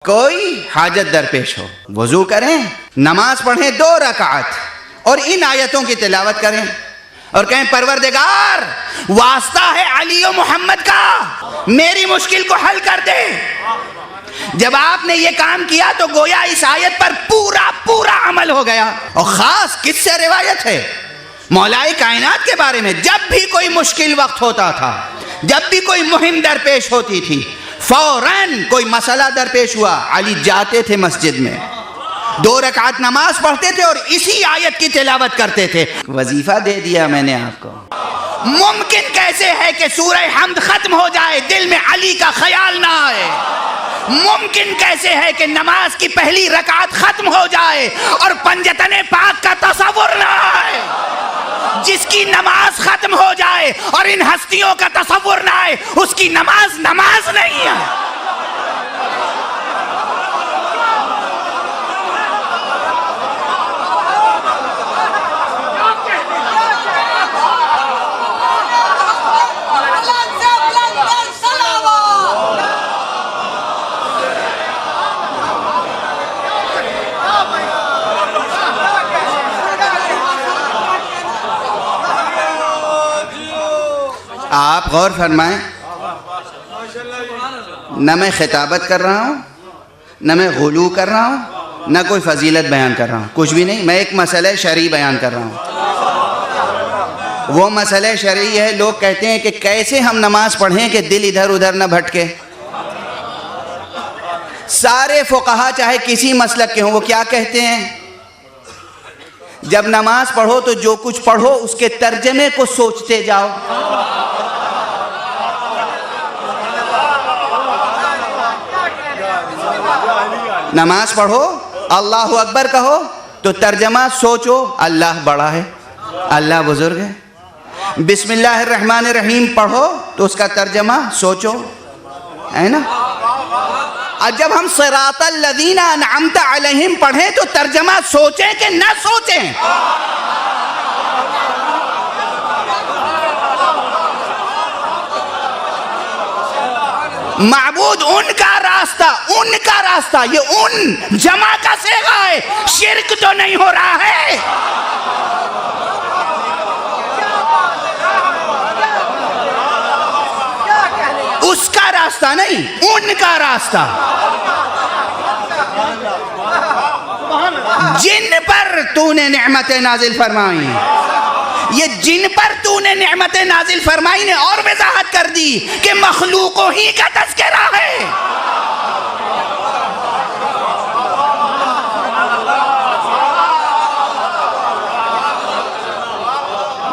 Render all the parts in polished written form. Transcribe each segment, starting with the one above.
کوئی حاجت درپیش ہو، وضو کریں، نماز پڑھیں 2 رکعت اور ان آیتوں کی تلاوت کریں اور کہیں پروردگار واسطہ ہے علی و محمد کا، میری مشکل کو حل کر دے۔ جب آپ نے یہ کام کیا تو گویا اس آیت پر پورا عمل ہو گیا۔ اور خاص کس سے روایت ہے؟ مولا کائنات کے بارے میں۔ جب بھی کوئی مشکل وقت ہوتا تھا، جب بھی کوئی مہم درپیش ہوتی تھی، فوراً کوئی مسئلہ درپیش ہوا، علی جاتے تھے مسجد میں، 2 رکعت نماز پڑھتے تھے اور اسی آیت کی تلاوت کرتے تھے۔ وظیفہ دے دیا میں نے آپ کو۔ ممکن کیسے ہے کہ سورہ حمد ختم ہو جائے، دل میں علی کا خیال نہ آئے؟ ممکن کیسے ہے کہ نماز کی پہلی رکعت ختم ہو جائے اور پنجتن پاک کا تصور نہ آئے؟ جس کی نماز ختم ہو جائے اور ان ہستیوں کا تصور نہ آئے، اس کی نماز نہیں ہے۔ آپ غور فرمائیں، نہ میں خطابت کر رہا ہوں، نہ میں غلو کر رہا ہوں، نہ کوئی فضیلت بیان کر رہا ہوں، کچھ بھی نہیں۔ میں ایک مسئلہ شرعی بیان کر رہا ہوں۔ وہ مسئلہ شرعی ہے، لوگ کہتے ہیں کہ کیسے ہم نماز پڑھیں کہ دل ادھر ادھر نہ بھٹکے۔ سارے فقہا چاہے کسی مسلک کے ہوں، وہ کیا کہتے ہیں؟ جب نماز پڑھو تو جو کچھ پڑھو اس کے ترجمے کو سوچتے جاؤ۔ نماز پڑھو، اللہ اکبر کہو تو ترجمہ سوچو، اللہ بڑا ہے، اللہ بزرگ ہے۔ بسم اللہ الرحمن الرحیم پڑھو تو اس کا ترجمہ سوچو، ہے نا؟ اور جب ہم صراط الذین انعمت علیہم پڑھیں تو ترجمہ سوچیں کہ نہ سوچیں؟ معبود ان کا راستہ، یہ ان جمع کا صیغہ ہے، شرک تو نہیں ہو رہا ہے؟ اس کا راستہ نہیں، ان کا راستہ۔ جن پر تو نے نعمتیں نازل فرمائی، یہ جن پر تو نے نعمتیں نازل فرمائی نے اور وضاحت کر دی کہ مخلوقوں ہی کا تذکرہ ہے۔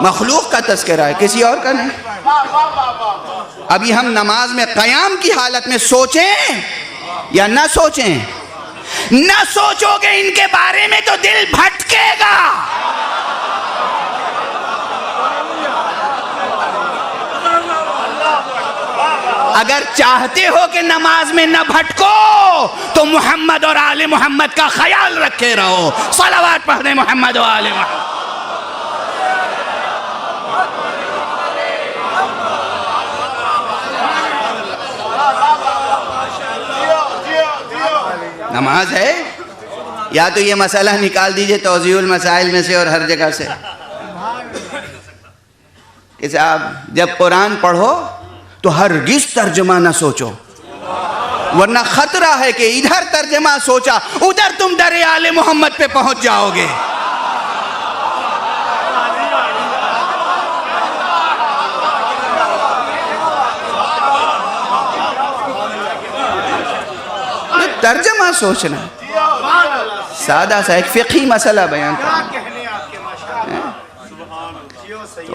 مخلوق کا تذکرہ ہے، کسی اور کا نہیں۔ ابھی ہم نماز میں قیام کی حالت میں سوچیں یا نہ سوچیں؟ نہ سوچو گے ان کے بارے میں تو دل بھٹکے گا۔ اگر چاہتے ہو کہ نماز میں نہ بھٹکو تو محمد اور آل محمد کا خیال رکھے رہو۔ صلوات پڑھنے محمد و آل محمد۔ نماز ہے، یا تو یہ مسئلہ نکال دیجئے توضیح المسائل میں سے اور ہر جگہ سے کہ صاحب جب قرآن پڑھو تو ہرگز ترجمہ نہ سوچو، ورنہ خطرہ ہے کہ ادھر ترجمہ سوچا ادھر تم در آل محمد پہ پہنچ جاؤ گے۔ ترجمہ سوچنا، سادہ سا ایک فقہی مسئلہ بیان کرنا۔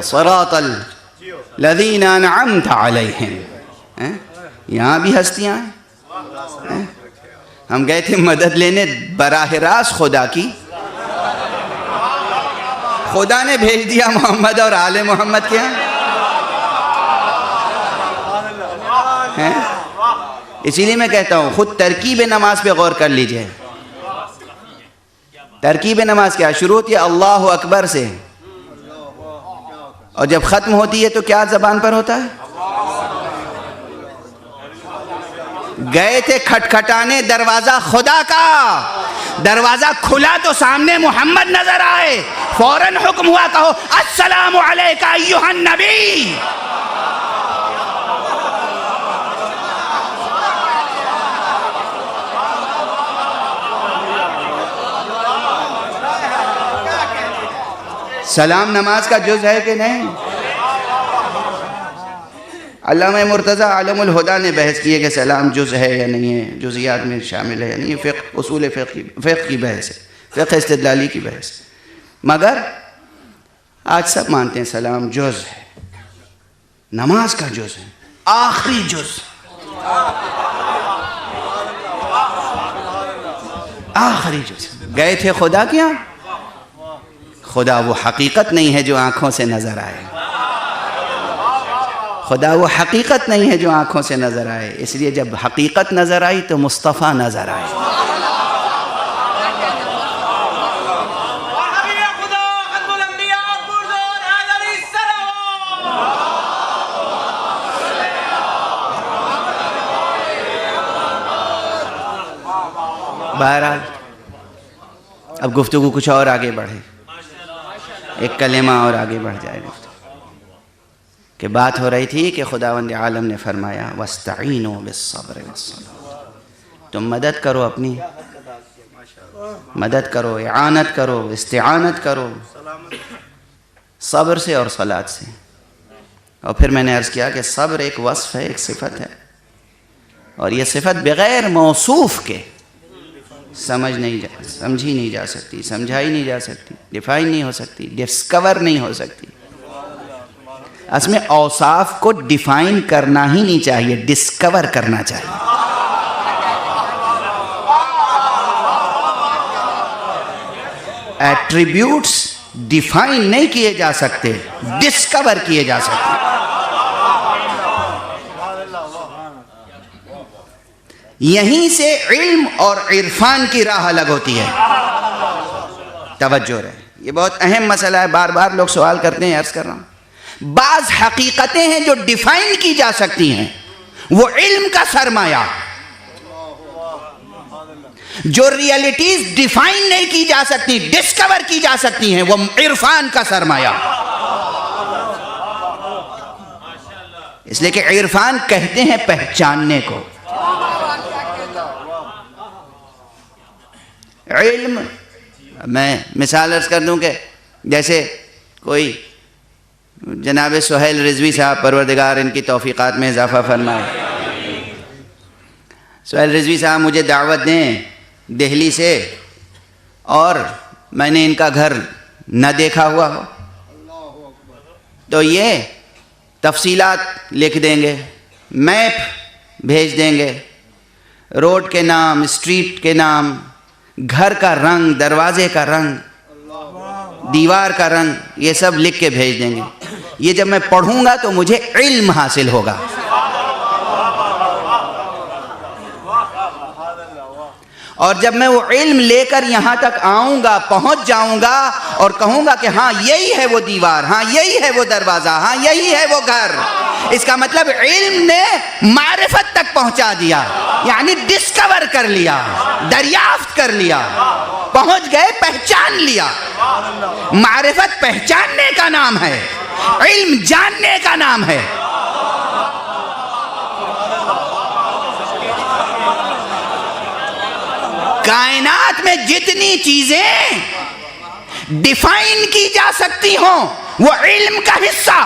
صراط الذین انعمت علیہم، یہاں بھی ہستیاں ہیں۔ ہم گئے تھے مدد لینے براہ راست خدا کی، خدا نے بھیج دیا محمد اور آل محمد کے ہاں۔ اسی لیے میں کہتا ہوں خود ترکیب نماز پہ غور کر لیجئے۔ ترکیب نماز کیا شروع ہوتی ہے؟ اللہ اکبر سے، اور جب ختم ہوتی ہے تو کیا زبان پر ہوتا ہے؟ گئے تھے کھٹکھٹانے دروازہ خدا کا، دروازہ کھلا تو سامنے محمد نظر آئے، فوراً حکم ہوا کہو السلام علیکہ ایھا النبی۔ سلام نماز کا جز ہے کہ نہیں؟ علامہ مرتضیٰ عالم الہدیٰ نے بحث کی ہے کہ سلام جز ہے یا نہیں ہے، جزیات میں شامل ہے یا نہیں، یہ فقہ اصول فقہ کی بحث ہے، فقہ استدلالی کی بحث ہے، مگر آج سب مانتے ہیں سلام جز ہے، نماز کا جز ہے، آخری جز، آخری جز۔ گئے تھے خدا کیا؟ خدا وہ حقیقت نہیں ہے جو آنکھوں سے نظر آئے، خدا وہ حقیقت نہیں ہے جو آنکھوں سے نظر آئے، اس لیے جب حقیقت نظر آئی تو مصطفیٰ نظر آئے۔ بہرحال اب گفتگو کچھ اور آگے بڑھے، ایک کلمہ اور آگے بڑھ جائے گفتگو، کہ بات ہو رہی تھی کہ خداوند عالم نے فرمایا وَاسْتَعِینُوا بِالصَّبْرِ وَالصَّلَاةِ، تم مدد کرو، اپنی مدد کرو، اعانت کرو، استعانت کرو صبر سے اور صلاۃ سے۔ اور پھر میں نے عرض کیا کہ صبر ایک وصف ہے، ایک صفت ہے، اور یہ صفت بغیر موصوف کے سمجھی نہیں جا سکتی، سمجھائی نہیں جا سکتی، ڈیفائن نہیں ہو سکتی، ڈسکور نہیں ہو سکتی۔ اس میں اوصاف کو ڈیفائن کرنا ہی نہیں چاہیے، ڈسکور کرنا چاہیے۔ ایٹریبیوٹس ڈیفائن نہیں کیے جا سکتے، ڈسکور کیے جا سکتے۔ یہیں سے علم اور عرفان کی راہ الگ ہوتی ہے۔ توجہ رہے، یہ بہت اہم مسئلہ ہے، بار بار لوگ سوال کرتے ہیں، عرض کر رہا ہوں۔ بعض حقیقتیں ہیں جو ڈیفائن کی جا سکتی ہیں، وہ علم کا سرمایہ۔ جو ریئلٹیز ڈیفائن نہیں کی جا سکتی، ڈسکور کی جا سکتی ہیں، وہ عرفان کا سرمایہ۔ اس لیے کہ عرفان کہتے ہیں پہچاننے کو۔ علم، میں مثال عرض کر دوں کہ جیسے کوئی جناب سہیل رضوی صاحب، پروردگار ان کی توفیقات میں اضافہ فرمائے، سہیل رضوی صاحب مجھے دعوت دیں دہلی سے، اور میں نے ان کا گھر نہ دیکھا ہوا ہو، تو یہ تفصیلات لکھ دیں گے، میپ بھیج دیں گے، روڈ کے نام، اسٹریٹ کے نام، گھر کا رنگ، دروازے کا رنگ، دیوار کا رنگ، یہ سب لکھ کے بھیج دیں گے۔ یہ جب میں پڑھوں گا تو مجھے علم حاصل ہوگا۔ اور جب میں وہ علم لے کر یہاں تک آؤں گا، پہنچ جاؤں گا اور کہوں گا کہ ہاں یہی ہے وہ دیوار، ہاں یہی ہے وہ دروازہ، ہاں یہی ہے وہ گھر، اس کا مطلب علم نے معرفت تک پہنچا دیا، یعنی ڈسکور کر لیا، دریافت کر لیا، پہنچ گئے، پہچان لیا۔ معرفت پہچاننے کا نام ہے، علم جاننے کا نام ہے۔ کائنات میں جتنی چیزیں ڈیفائن کی جا سکتی ہوں وہ علم کا حصہ،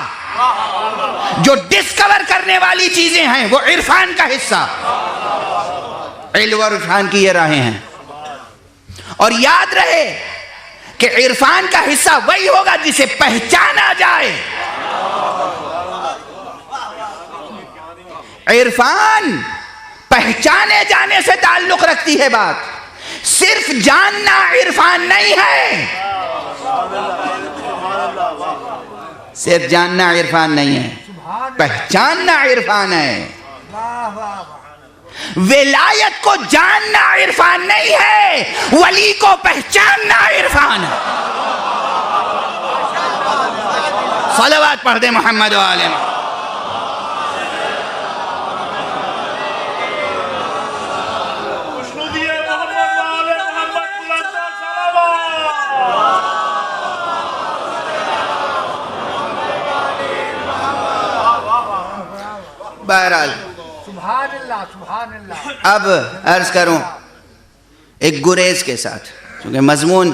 جو ڈسکور کرنے والی چیزیں ہیں وہ عرفان کا حصہ۔ علم اور عرفان کی یہ راہیں ہیں، اور یاد رہے کہ عرفان کا حصہ وہی ہوگا جسے پہچانا جائے۔ عرفان پہچانے جانے سے تعلق رکھتی ہے بات، صرف جاننا عرفان نہیں ہے، صرف جاننا عرفان نہیں ہے، پہچاننا عرفان ہے۔ ولایت کو جاننا عرفان نہیں ہے، ولی کو پہچاننا عرفان ہے۔ صلوات پڑھ دیں محمد و آلہ محمد۔ بہرحال سبحان اللہ سبحان اللہ. اب عرض کروں ایک گریز کے ساتھ، کیونکہ مضمون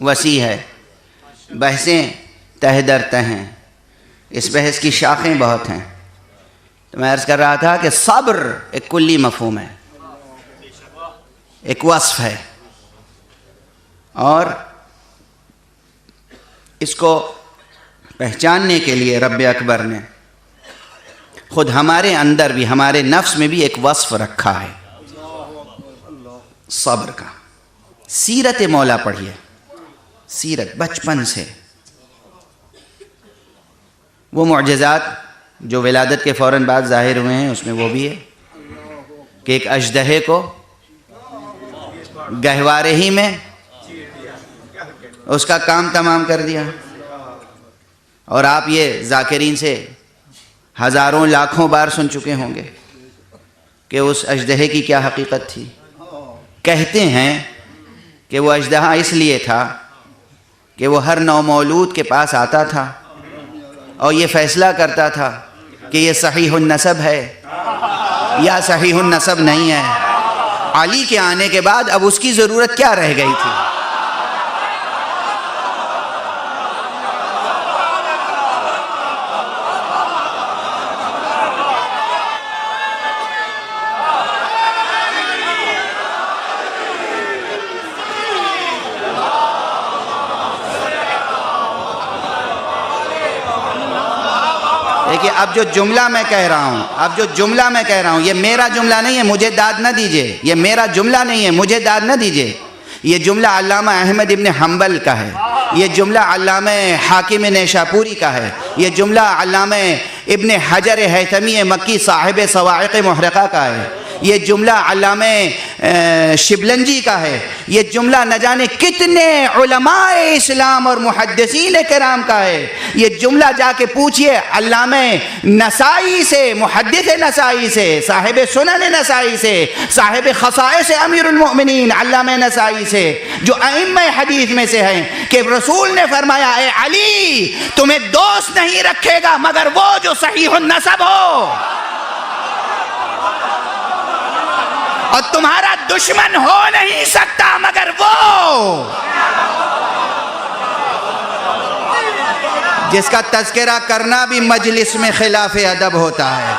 وسیع ہے، بحثیں تہ در تہ ہیں، اس بحث کی شاخیں بہت ہیں. تو میں عرض کر رہا تھا کہ صبر ایک کلی مفہوم ہے، ایک وصف ہے، اور اس کو پہچاننے کے لیے رب اکبر نے خود ہمارے اندر بھی، ہمارے نفس میں بھی ایک وصف رکھا ہے صبر کا. سیرت مولا پڑھیے، سیرت بچپن سے وہ معجزات جو ولادت کے فوراً بعد ظاہر ہوئے ہیں، اس میں وہ بھی ہے کہ ایک اژدہے کو گہوارے ہی میں اس کا کام تمام کر دیا. اور آپ یہ ذاکرین سے ہزاروں لاکھوں بار سن چکے ہوں گے کہ اس اژدہے کی کیا حقیقت تھی. کہتے ہیں کہ وہ اژدہا اس لیے تھا کہ وہ ہر نومولود کے پاس آتا تھا اور یہ فیصلہ کرتا تھا کہ یہ صحیح النسب ہے یا صحیح النسب نہیں ہے. علی کے آنے کے بعد اب اس کی ضرورت کیا رہ گئی تھی؟ دیکھیے اب جو جملہ میں کہہ رہا ہوں، یہ میرا جملہ نہیں ہے، مجھے داد نہ دیجئے. یہ میرا جملہ نہیں ہے، مجھے داد نہ دیجئے. یہ جملہ علامہ احمد ابن حنبل کا ہے، یہ جملہ علامہ حاکم نیشاپوری کا ہے، یہ جملہ علامہ ابن حجر ہیثمی مکی صاحب صواعق محرقہ کا ہے، یہ جملہ علامہ شبلنجی کا ہے، یہ جملہ نہ جانے کتنے علماء اسلام اور محدثین کرام کا ہے. یہ جملہ جا کے پوچھئے علامہ نسائی سے، محدث نسائی سے، صاحب سنن نسائی سے، صاحب خصائص امیر المؤمنین علامہ نسائی سے، جو ائمہ حدیث میں سے ہیں، کہ رسول نے فرمایا اے علی تمہیں دوست نہیں رکھے گا مگر وہ جو صحیح النسب ہو، اور تمہارا دشمن ہو نہیں سکتا مگر وہ جس کا تذکرہ کرنا بھی مجلس میں خلاف ادب ہوتا ہے.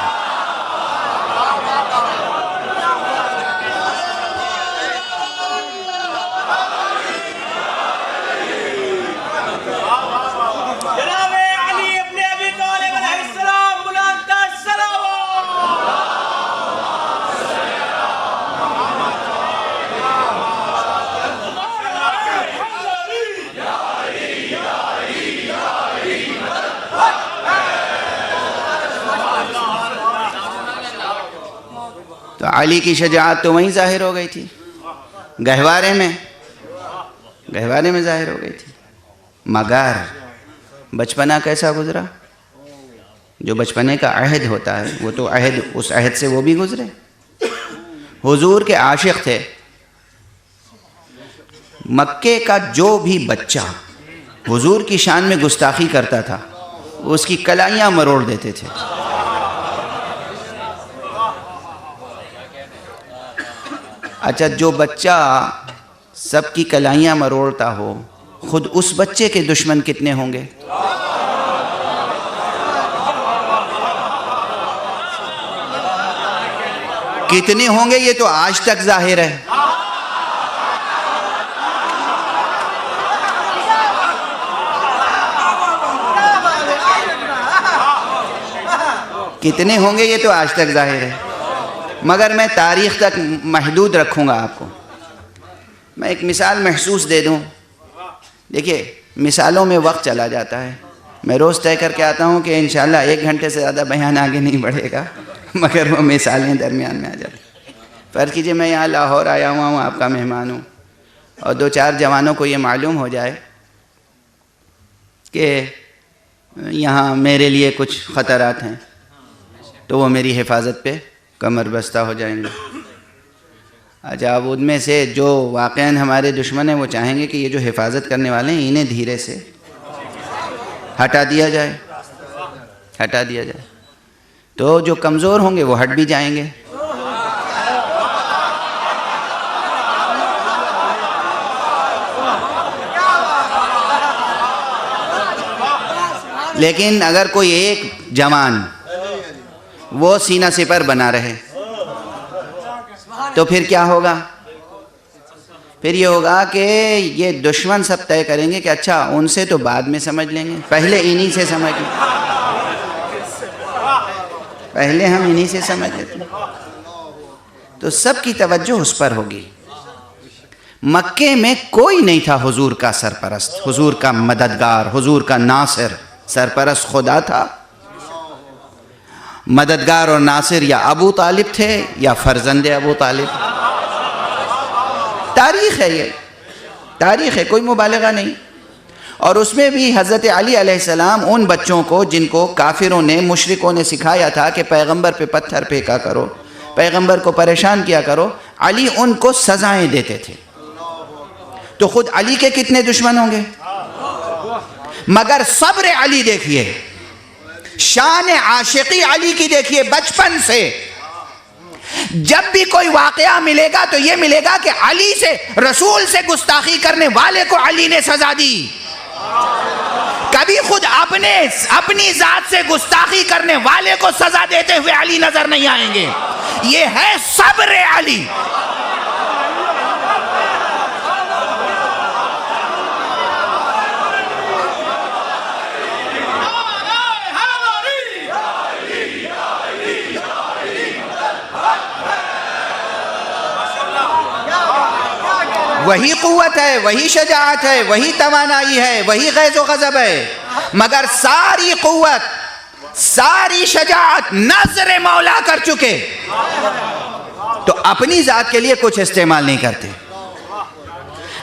تو علی کی شجاعت تو وہیں ظاہر ہو گئی تھی، گہوارے میں ظاہر ہو گئی تھی. مگر بچپنا کیسا گزرا؟ جو بچپنے کا عہد ہوتا ہے وہ تو عہد، اس عہد سے وہ بھی گزرے. حضور کے عاشق تھے. مکے کا جو بھی بچہ حضور کی شان میں گستاخی کرتا تھا اس کی کلائیاں مروڑ دیتے تھے. اچھا، جو بچہ سب کی کلائیاں مروڑتا ہو، خود اس بچے کے دشمن کتنے ہوں گے؟ کتنے ہوں گے یہ تو آج تک ظاہر ہے. کتنے ہوں گے یہ تو آج تک ظاہر ہے. مگر میں تاریخ تک محدود رکھوں گا آپ کو. میں ایک مثال محسوس دے دوں. دیکھیے مثالوں میں وقت چلا جاتا ہے. میں روز طے کر کے آتا ہوں کہ انشاءاللہ 1 گھنٹے سے زیادہ بیان آگے نہیں بڑھے گا، مگر وہ مثالیں درمیان میں آ جاتی. فرض کیجئے میں یہاں لاہور آیا ہوا ہوں، آپ کا مہمان ہوں، اور 2-4 جوانوں کو یہ معلوم ہو جائے کہ یہاں میرے لیے کچھ خطرات ہیں، تو وہ میری حفاظت پہ کمر بستہ ہو جائیں گے. اچھا، اب ان میں سے جو واقعاً ہمارے دشمن ہیں وہ چاہیں گے کہ یہ جو حفاظت کرنے والے ہیں انہیں دھیرے سے ہٹا دیا جائے. تو جو کمزور ہوں گے وہ ہٹ بھی جائیں گے. لیکن اگر کوئی ایک جوان وہ سینہ سپر بنا رہے تو پھر کیا ہوگا؟ پھر یہ ہوگا کہ یہ دشمن سب طے کریں گے کہ اچھا ان سے تو بعد میں سمجھ لیں گے، پہلے انہی سے سمجھ لیں، پہلے ہم انہی سے سمجھ لیتے ہیں. تو سب کی توجہ اس پر ہوگی. مکے میں کوئی نہیں تھا حضور کا سرپرست، حضور کا مددگار، حضور کا ناصر. سرپرست خدا تھا، مددگار اور ناصر یا ابو طالب تھے یا فرزند ابو طالب. تاریخ ہے، یہ تاریخ ہے، کوئی مبالغہ نہیں. اور اس میں بھی حضرت علی علیہ السلام ان بچوں کو جن کو کافروں نے، مشرکوں نے سکھایا تھا کہ پیغمبر پہ پتھر پھینکا کرو، پیغمبر کو پریشان کیا کرو، علی ان کو سزائیں دیتے تھے. تو خود علی کے کتنے دشمن ہوں گے؟ مگر صبر علی دیکھیے، شان عاشقی علی کی دیکھیے. بچپن سے جب بھی کوئی واقعہ ملے گا تو یہ ملے گا کہ علی سے، رسول سے گستاخی کرنے والے کو علی نے سزا دی. کبھی خود اپنی ذات سے گستاخی کرنے والے کو سزا دیتے ہوئے علی نظر نہیں آئیں گے. یہ ہے صبر علی. وہی قوت ہے، وہی شجاعت ہے، وہی توانائی ہے، وہی غیظ و غضب ہے. مگر ساری قوت، ساری شجاعت نظر مولا کر چکے تو اپنی ذات کے لیے کچھ استعمال نہیں کرتے.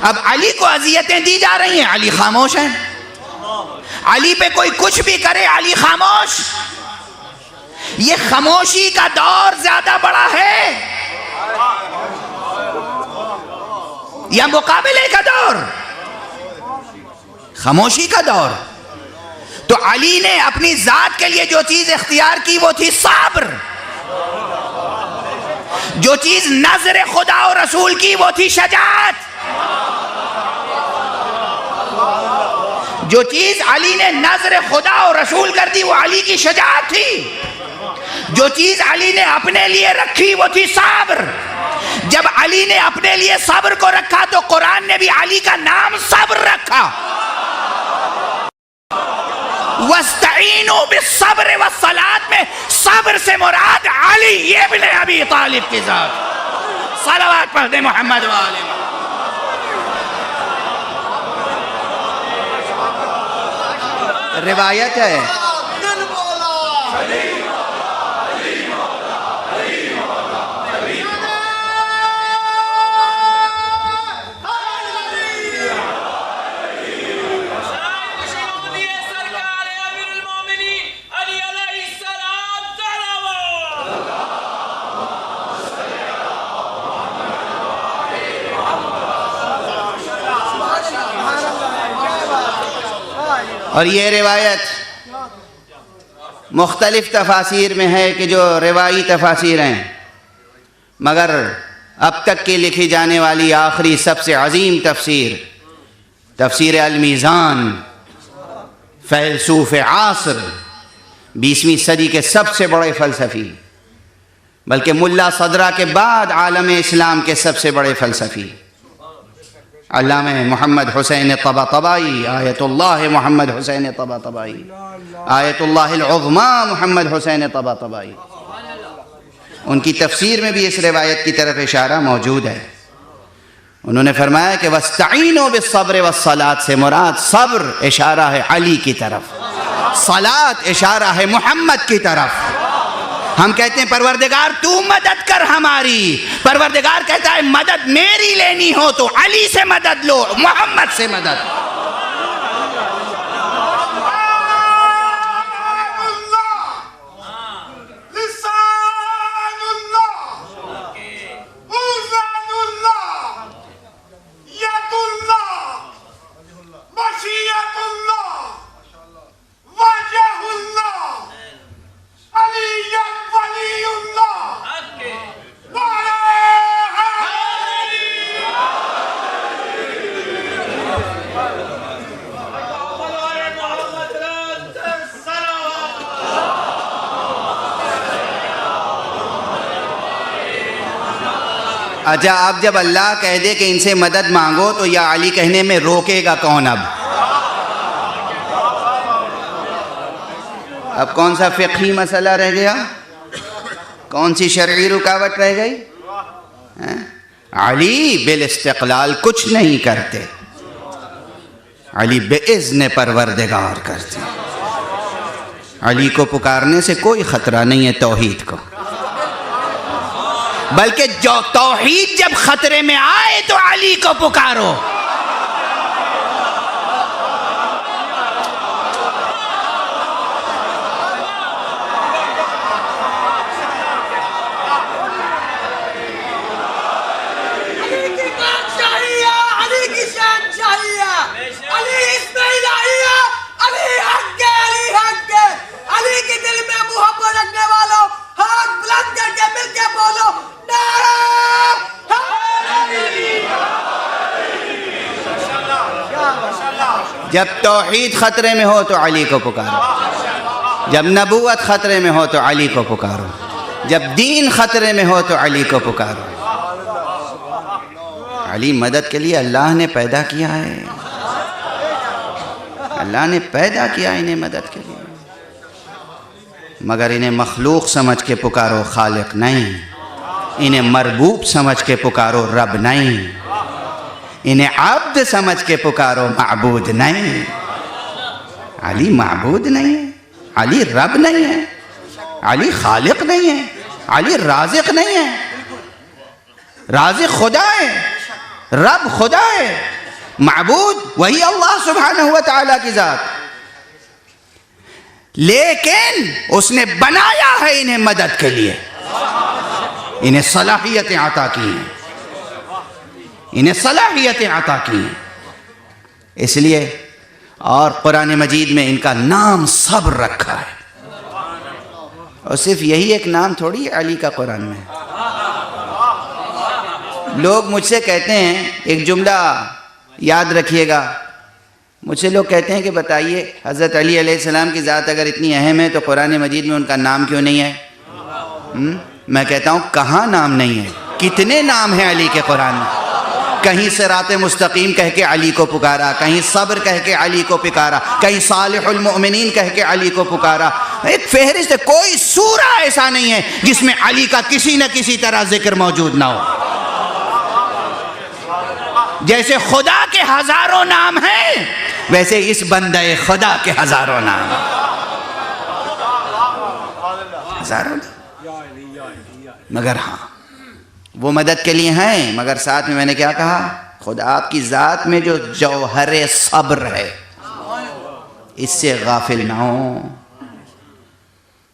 اب علی کو اذیتیں دی جا رہی ہیں، علی خاموش ہیں. علی پہ کوئی کچھ بھی کرے، علی خاموش. یہ خاموشی کا دور زیادہ بڑا ہے یا مقابلے کا دور؟ خاموشی کا دور. تو علی نے اپنی ذات کے لیے جو چیز اختیار کی وہ تھی صبر. جو چیز نظر خدا و رسول کی وہ تھی شجاعت. جو چیز علی نے نظر خدا و رسول کر دی وہ علی کی شجاعت تھی. جو چیز علی نے اپنے لیے رکھی وہ تھی صبر. جب علی نے اپنے لیے صبر کو رکھا تو قرآن نے بھی علی کا نام صبر رکھا. وَاسْتَعِينُوا بِالصَّبْرِ وَالصَّلَاةِ میں صبر سے مراد علی ابن ابی طالب کی ذات. صلوات پڑھ دیں محمد وآلہ. روایت ہے اور یہ روایت مختلف تفاسیر میں ہے کہ جو روایی تفاسیر ہیں، مگر اب تک کی لکھی جانے والی آخری سب سے عظیم تفسیر، تفسیر المیزان، فیلسوف عصر، 20ویں صدی کے سب سے بڑے فلسفی، بلکہ ملا صدرہ کے بعد عالم اسلام کے سب سے بڑے فلسفی، علامہ محمد حسین طباطبائی، آیت اللہ محمد حسین طباطبائی، آیت اللہ العظمیٰ محمد حسین طباطبائی. ان کی تفسیر میں بھی اس روایت کی طرف اشارہ موجود ہے. انہوں نے فرمایا کہ وَاسْتَعِينُوا بِالصَّبْرِ وَالصَّلَاةِ سے مراد صبر اشارہ ہے علی کی طرف، صلاۃ اشارہ ہے محمد کی طرف. ہم کہتے ہیں پروردگار تو مدد کر ہماری، پروردگار کہتا ہے مدد میری لینی ہو تو علی سے مدد لو، محمد سے مدد. وجہ اللہ علی اچھا اب جب اللہ کہہ دے کہ ان سے مدد مانگو تو یا علی کہنے میں روکے گا کون؟ اب کون سا فقہی مسئلہ رہ گیا؟ کون سی شرعی رکاوٹ رہ گئی؟ علی بالاستقلال کچھ نہیں کرتے، علی باذن پروردگار کرتے۔ علی کو پکارنے سے کوئی خطرہ نہیں ہے توحید کو، بلکہ جو توحید جب خطرے میں آئے تو علی کو پکارو۔ جب توحید خطرے میں ہو تو علی کو پکارو، جب نبوت خطرے میں ہو تو علی کو پکارو، جب دین خطرے میں ہو تو علی کو پکارو۔ علی مدد کے لیے اللہ نے پیدا کیا ہے، اللہ نے پیدا کیا انہیں مدد کے لیے، مگر انہیں مخلوق سمجھ کے پکارو خالق نہیں، انہیں مربوب سمجھ کے پکارو رب نہیں، انہیں عبد سمجھ کے پکارو معبود نہیں۔ علی معبود نہیں ہے، علی رب نہیں ہے، علی خالق نہیں ہے، علی رازق نہیں ہے۔ رازق خدا ہے، رب خدا ہے، معبود وہی اللہ سبحانہ و تعالیٰ کی ذات، لیکن اس نے بنایا ہے انہیں مدد کے لیے، انہیں صلاحیتیں عطا کی ہیں، انہیں صلاحیتیں عطا کی ہیں، اس لیے اور قرآن مجید میں ان کا نام صبر رکھا ہے، اور صرف یہی ایک نام تھوڑی ہے علی کا قرآن میں۔ لوگ مجھ سے کہتے ہیں، ایک جملہ یاد رکھیے گا، مجھ سے لوگ کہتے ہیں کہ بتائیے حضرت علی علیہ السلام کی ذات اگر اتنی اہم ہے تو قرآن مجید میں ان کا نام کیوں نہیں ہے؟ میں کہتا ہوں کہاں نام نہیں ہے، کتنے نام ہیں علی کے قرآن میں۔ کہیں صراط مستقیم کہہ کے علی کو پکارا، کہیں صبر کہہ کے علی کو پکارا، کہیں صالح المؤمنین کہہ کے علی کو پکارا، ایک فہرست ہے، کوئی سورہ ایسا نہیں ہے جس میں علی کا کسی نہ کسی طرح ذکر موجود نہ ہو۔ جیسے خدا کے ہزاروں نام ہیں ویسے اس بندہ خدا کے ہزاروں نام ہیں، ہزاروں نام، مگر ہاں وہ مدد کے لیے ہیں، مگر ساتھ میں میں نے کیا کہا، خدا آپ کی ذات میں جو جوہر صبر ہے اس سے غافل نہ ہو،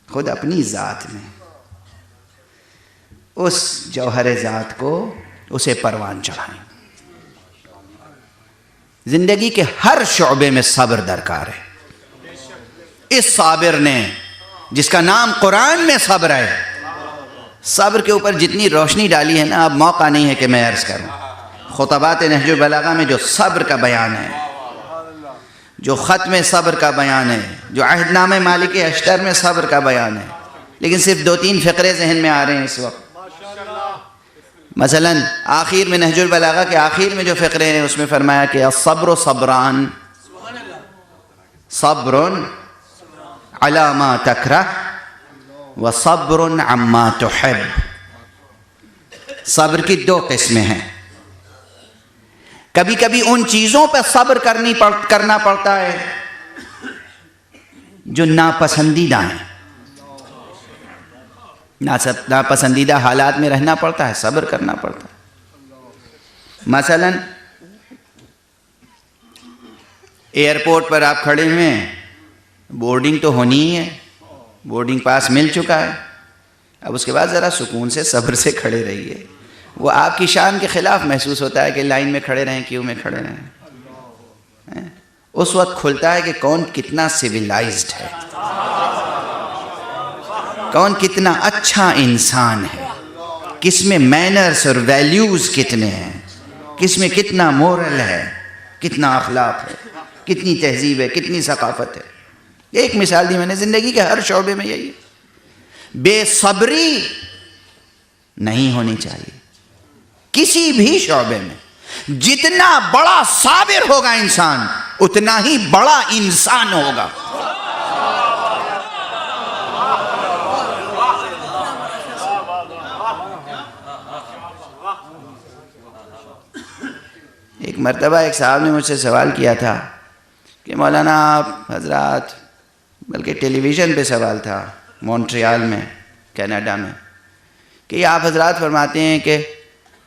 خود اپنی ذات میں اس جوہر ذات کو اسے پروان چڑھائیں۔ زندگی کے ہر شعبے میں صبر درکار ہے۔ اس صابر نے جس کا نام قرآن میں صبر ہے، صبر کے اوپر جتنی روشنی ڈالی ہے نا، اب موقع نہیں ہے کہ میں عرض کروں۔ خطبات نہج البلاغہ میں جو صبر کا بیان ہے، جو ختم صبر کا بیان ہے، جو عہد نامہ مالک اشتر میں صبر کا بیان ہے، لیکن صرف 2-3 فقرے ذہن میں آ رہے ہیں اس وقت۔ مثلا آخر میں نہج البلاغہ کے آخر میں جو فقرے ہیں اس میں فرمایا کہ الصبر صبران، صبر علی ما تکرہ وصبر عما تحب۔ صبر کی 2 قسمیں ہیں، کبھی کبھی ان چیزوں پہ صبر کرنا پڑتا ہے جو ناپسندیدہ ہیں، ناپسندیدہ حالات میں رہنا پڑتا ہے، صبر کرنا پڑتا ہے۔ مثلا ایئرپورٹ پر آپ کھڑے ہوئے ہیں، بورڈنگ تو ہونی ہی ہے، بورڈنگ پاس مل چکا ہے، اب اس کے بعد ذرا سکون سے صبر سے کھڑے رہیے۔ وہ آپ کی شان کے خلاف محسوس ہوتا ہے کہ لائن میں کھڑے رہیں، کیوں میں کھڑے رہیں۔ اس وقت کھلتا ہے کہ کون کتنا سویلائزڈ ہے، کون کتنا اچھا انسان ہے، کس میں مینرز اور ویلیوز کتنے ہیں، کس میں کتنا مورل ہے، کتنا اخلاق ہے، کتنی تہذیب ہے، کتنی ثقافت ہے۔ ایک مثال دی میں نے، زندگی کے ہر شعبے میں یہی ہے، بے صبری نہیں ہونی چاہیے۔ کسی بھی شعبے میں جتنا بڑا صابر ہوگا انسان اتنا ہی بڑا انسان ہوگا. ایک مرتبہ ایک صاحب نے مجھ سے سوال کیا تھا کہ مولانا آپ حضرات، بلکہ ٹیلی ویژن پہ سوال تھا مونٹریال میں کینیڈا میں، کہ آپ حضرات فرماتے ہیں کہ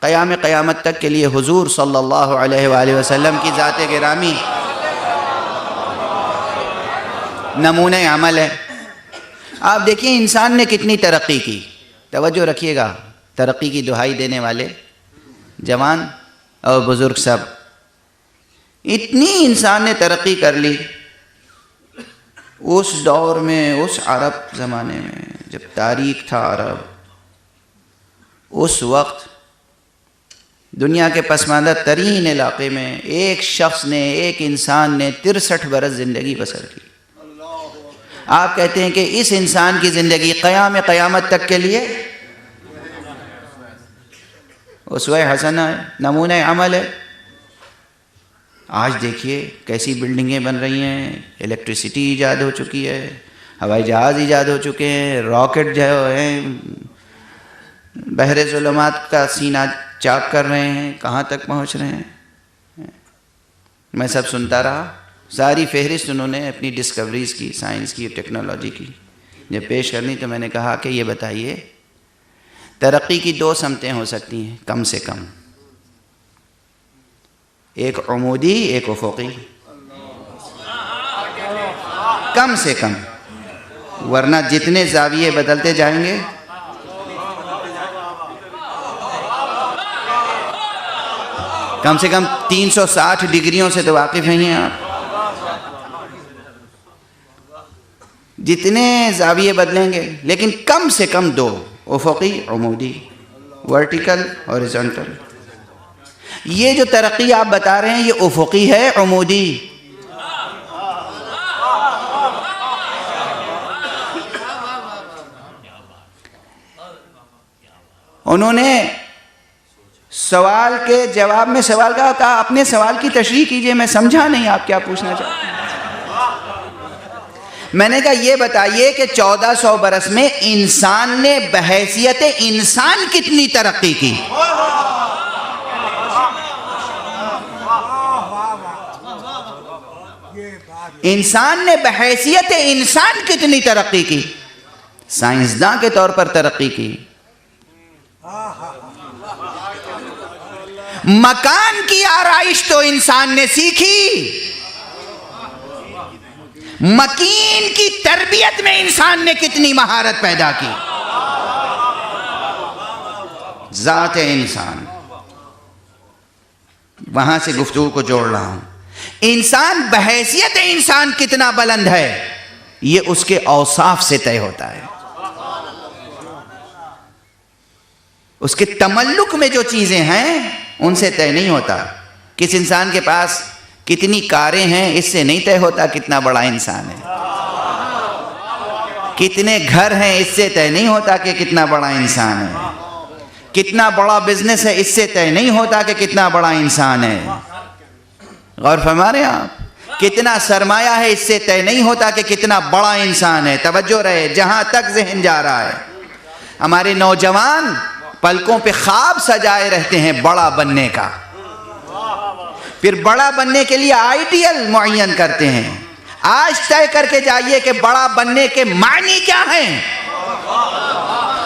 قیامت تک کے لیے حضور صلی اللہ علیہ وآلہ وسلم کی ذات گرامی نمونہ عمل ہے. آپ دیکھیں انسان نے کتنی ترقی کی. توجہ رکھیے گا، ترقی کی دہائی دینے والے جوان اور بزرگ سب، اتنی انسان نے ترقی کر لی. اس دور میں، اس عرب زمانے میں جب تاریخ تھا عرب، اس وقت دنیا کے پسماندہ ترین علاقے میں ایک شخص نے، ایک انسان نے 63 برس زندگی بسر کی. آپ کہتے ہیں کہ اس انسان کی زندگی قیامت تک کے لیے اسوہ حسنہ ہے، نمونہ عمل ہے. آج دیکھیے کیسی بلڈنگیں بن رہی ہیں، الیکٹریسٹی ایجاد ہو چکی ہے، ہوائی جہاز ایجاد ہو چکے ہیں، راکٹ جو ہیں بحر ظلمات کا سینہ چاک کر رہے ہیں، کہاں تک پہنچ رہے ہیں. میں سب سنتا رہا، ساری فہرست انہوں نے اپنی ڈسکوریز کی، سائنس کی، ٹیکنالوجی کی. جب پیش کرنی تو میں نے کہا کہ یہ بتائیے ترقی کی 2 سمتیں ہو سکتی ہیں کم سے کم، ایک عمودی ایک افقی، کم سے کم، ورنہ جتنے زاویے بدلتے جائیں گے کم سے کم 360 ڈگریوں سے تو واقف ہیں آپ. جتنے زاویے بدلیں گے، لیکن کم سے کم 2، افقی عمودی، ورٹیکل ہاریزونٹل. یہ جو ترقی آپ بتا رہے ہیں یہ افقی ہے عمودی؟ انہوں نے سوال کے جواب میں سوال کہا اپنے سوال کی تشریح کیجئے، میں سمجھا نہیں آپ کیا پوچھنا چاہتے ہیں. میں نے کہا یہ بتائیے کہ 1400 برس میں انسان نے بحیثیت انسان کتنی ترقی کی؟ انسان نے بحیثیت انسان کتنی ترقی کی؟ سائنسداں کے طور پر ترقی کی. مکان کی آرائش تو انسان نے سیکھی، مکین کی تربیت میں انسان نے کتنی مہارت پیدا کی. ذات انسان، وہاں سے گفتگو کو جوڑ رہا ہوں. انسان بحیثیت انسان کتنا بلند ہے یہ اس کے اوصاف سے طے ہوتا ہے. اس کے تملک میں جو چیزیں ہیں ان سے طے نہیں ہوتا. کس انسان کے پاس کتنی کاریں ہیں اس سے نہیں طے ہوتا کتنا بڑا انسان ہے. کتنے گھر ہیں اس سے طے نہیں ہوتا کہ کتنا بڑا انسان ہے. کتنا بڑا بزنس ہے اس سے طے نہیں ہوتا کہ کتنا بڑا انسان ہے. غور فرما رہے ہیں آپ؟ کتنا سرمایہ ہے اس سے طے نہیں ہوتا کہ کتنا بڑا انسان ہے. توجہ رہے جہاں تک ذہن جا رہا ہے. ہمارے نوجوان پلکوں پہ خواب سجائے رہتے ہیں بڑا بننے کا، پھر بڑا بننے کے لیے آئیڈیل معین کرتے ہیں. آج طے کر کے جائیے کہ بڑا بننے کے معنی کیا ہیں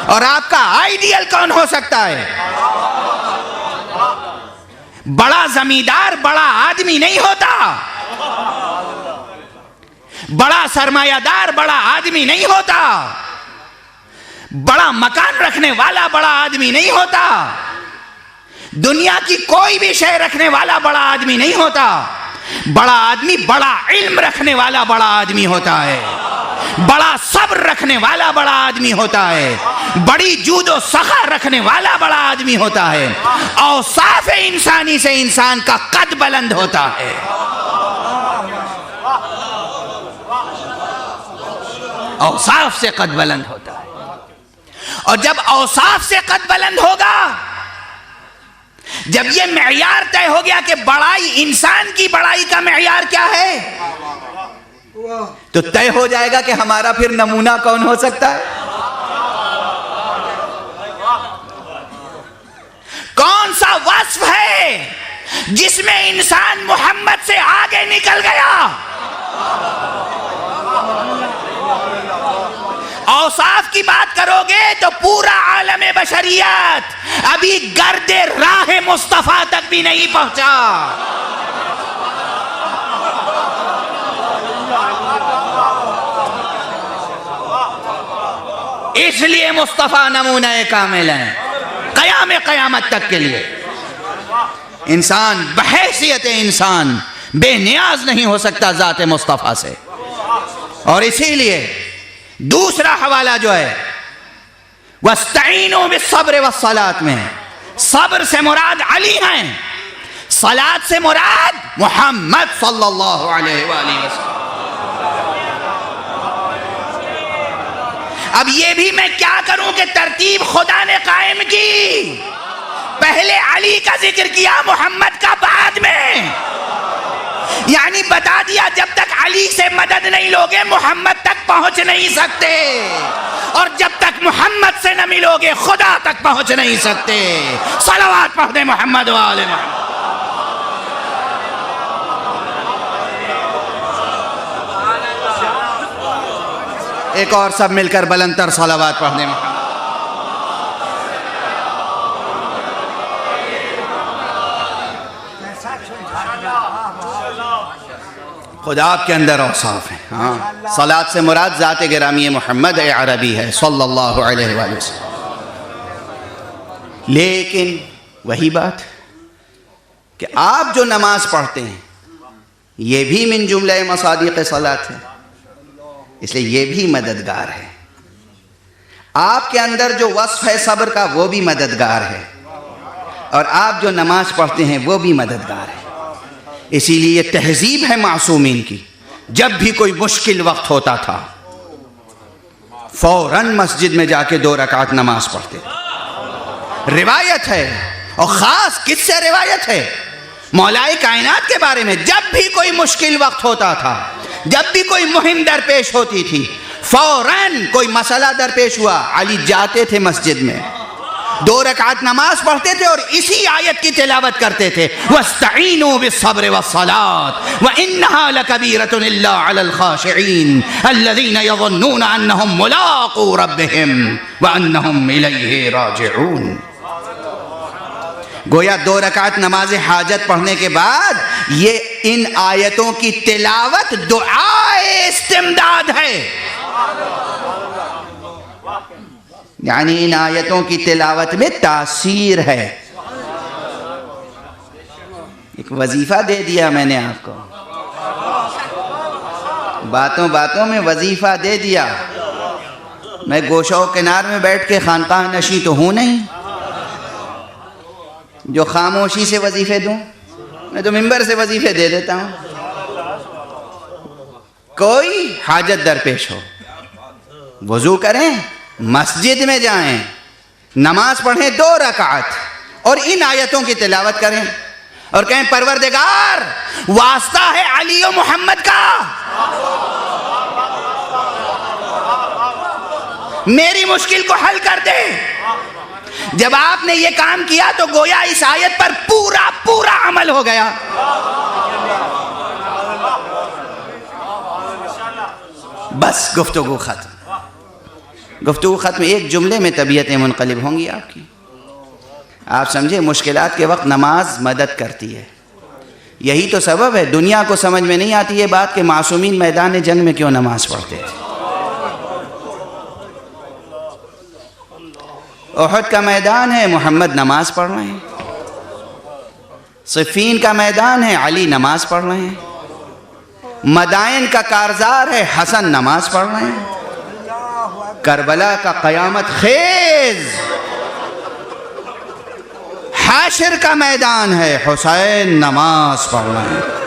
اور آپ کا آئیڈیل کون ہو سکتا ہے. بڑا زمیندار بڑا آدمی نہیں ہوتا، بڑا سرمایہ دار بڑا آدمی نہیں ہوتا، بڑا مکان رکھنے والا بڑا آدمی نہیں ہوتا، دنیا کی کوئی بھی شے رکھنے والا بڑا آدمی نہیں ہوتا. بڑا آدمی بڑا علم رکھنے والا بڑا آدمی ہوتا ہے، بڑا صبر رکھنے والا بڑا آدمی ہوتا ہے، بڑی جود و سخا رکھنے والا بڑا آدمی ہوتا ہے. اوصاف انسانی سے انسان کا قد بلند ہوتا ہے. اوصاف سے قد بلند ہوتا ہے. اور جب اوصاف سے قد بلند ہوگا جب یہ معیار طے ہو گیا کہ بڑائی، انسان کی بڑائی کا معیار کیا ہے، تو طے ہو جائے گا کہ ہمارا پھر نمونہ کون ہو سکتا ہے، کون سا وصف ہے جس میں انسان محمد سے آگے نکل گیا۔ اوصاف کی بات کرو گے تو پورا عالم بشریت ابھی گرد راہ مصطفیٰ تک بھی نہیں پہنچا۔ اس لیے مصطفیٰ نمونہ کامل ہیں قیامت تک کے لیے۔ انسان بحیثیت انسان بے نیاز نہیں ہو سکتا ذات مصطفیٰ سے، اور اسی لیے دوسرا حوالہ جو ہے وَاسْتَعِينُوا بِالصَّبْرِ وَالصَّلَاةِ میں صبر سے مراد علی ہیں، صلاۃ سے مراد محمد صلی اللہ علیہ وآلہ وسلم۔ اب یہ بھی میں کیا کروں کہ ترتیب خدا نے قائم کی، پہلے علی کا ذکر کیا محمد کا بعد میں، یعنی بتا دیا جب تک علی سے مدد نہیں لوگے محمد تک پہنچ نہیں سکتے، اور جب تک محمد سے نہ ملوگے خدا تک پہنچ نہیں سکتے۔ صلوات پڑھ دیں محمد و آل محمد۔ ایک اور سب مل کر بلند تر صلوات پڑھ دیں محمد۔ خدا آپ کے اندر اوصاف ہیں، ہاں صلاۃ سے مراد ذات گرامی محمد عربی ہے صلی اللہ علیہ وآلہ وسلم۔ لیکن وہی بات کہ آپ جو نماز پڑھتے ہیں یہ بھی من جملہ مصادیق صلاۃ ہے، اس لیے یہ بھی مددگار ہے۔ آپ کے اندر جو وصف ہے صبر کا وہ بھی مددگار ہے، اور آپ جو نماز پڑھتے ہیں وہ بھی مددگار ہے۔ اسی لیے یہ تہذیب ہے معصومین کی، جب بھی کوئی مشکل وقت ہوتا تھا فوراً مسجد میں جا کے 2 رکعت نماز پڑھتے تھے۔ روایت ہے، اور خاص کس سے روایت ہے؟ مولا کائنات کے بارے میں، جب بھی کوئی مشکل وقت ہوتا تھا، جب بھی کوئی مہم درپیش ہوتی تھی، فوراً کوئی مسئلہ درپیش ہوا علی جاتے تھے مسجد میں، 2 رکعت نماز پڑھتے تھے اور اسی آیت کی تلاوت کرتے تھے، وَاسْتَعِينُوا بِالصَّبْرِ وَالصَّلَاةِ وَإِنَّهَا لَكَبِيرَةٌ إِلَّا عَلَى الْخَاشِعِينَ الَّذِينَ يَظُنُّونَ أَنَّهُمْ مُلَاقُو رَبِّهِمْ وَأَنَّهُمْ إِلَيْهِ رَاجِعُونَ۔ گویا 2 رکعت نماز حاجت پڑھنے کے بعد یہ ان آیتوں کی تلاوت دعائے استمداد ہے، یعنی ان آیتوں کی تلاوت میں تاثیر ہے۔ ایک وظیفہ دے دیا میں نے آپ کو، باتوں باتوں میں وظیفہ دے دیا۔ میں گوشہ و کنار میں بیٹھ کے خانقاہ نشیں تو ہوں نہیں جو خاموشی سے وظیفے دوں، میں تو منبر سے وظیفے دے دیتا ہوں۔ کوئی حاجت درپیش ہو، وضو کریں، مسجد میں جائیں، نماز پڑھیں 2 رکعت اور ان آیتوں کی تلاوت کریں، اور کہیں پروردگار واسطہ ہے علی و محمد کا، میری مشکل کو حل کر دے۔ جب آپ نے یہ کام کیا تو گویا اس آیت پر پورا عمل ہو گیا۔ بس گفتگو ختم، گفتگو ختم، ایک جملے میں طبیعتیں منقلب ہوں گی آپ کی۔ آپ سمجھے مشکلات کے وقت نماز مدد کرتی ہے، یہی تو سبب ہے دنیا کو سمجھ میں نہیں آتی یہ بات کہ معصومین میدان جنگ میں کیوں نماز پڑھتے تھے۔ احد کا میدان ہے، محمد نماز پڑھ رہے ہیں، صفین کا میدان ہے، علی نماز پڑھ رہے ہیں، مدائن کا کارزار ہے، حسن نماز پڑھ رہے ہیں، کربلا کا قیامت خیز حاشر کا میدان ہے، حسین نماز پڑھ رہے ہیں۔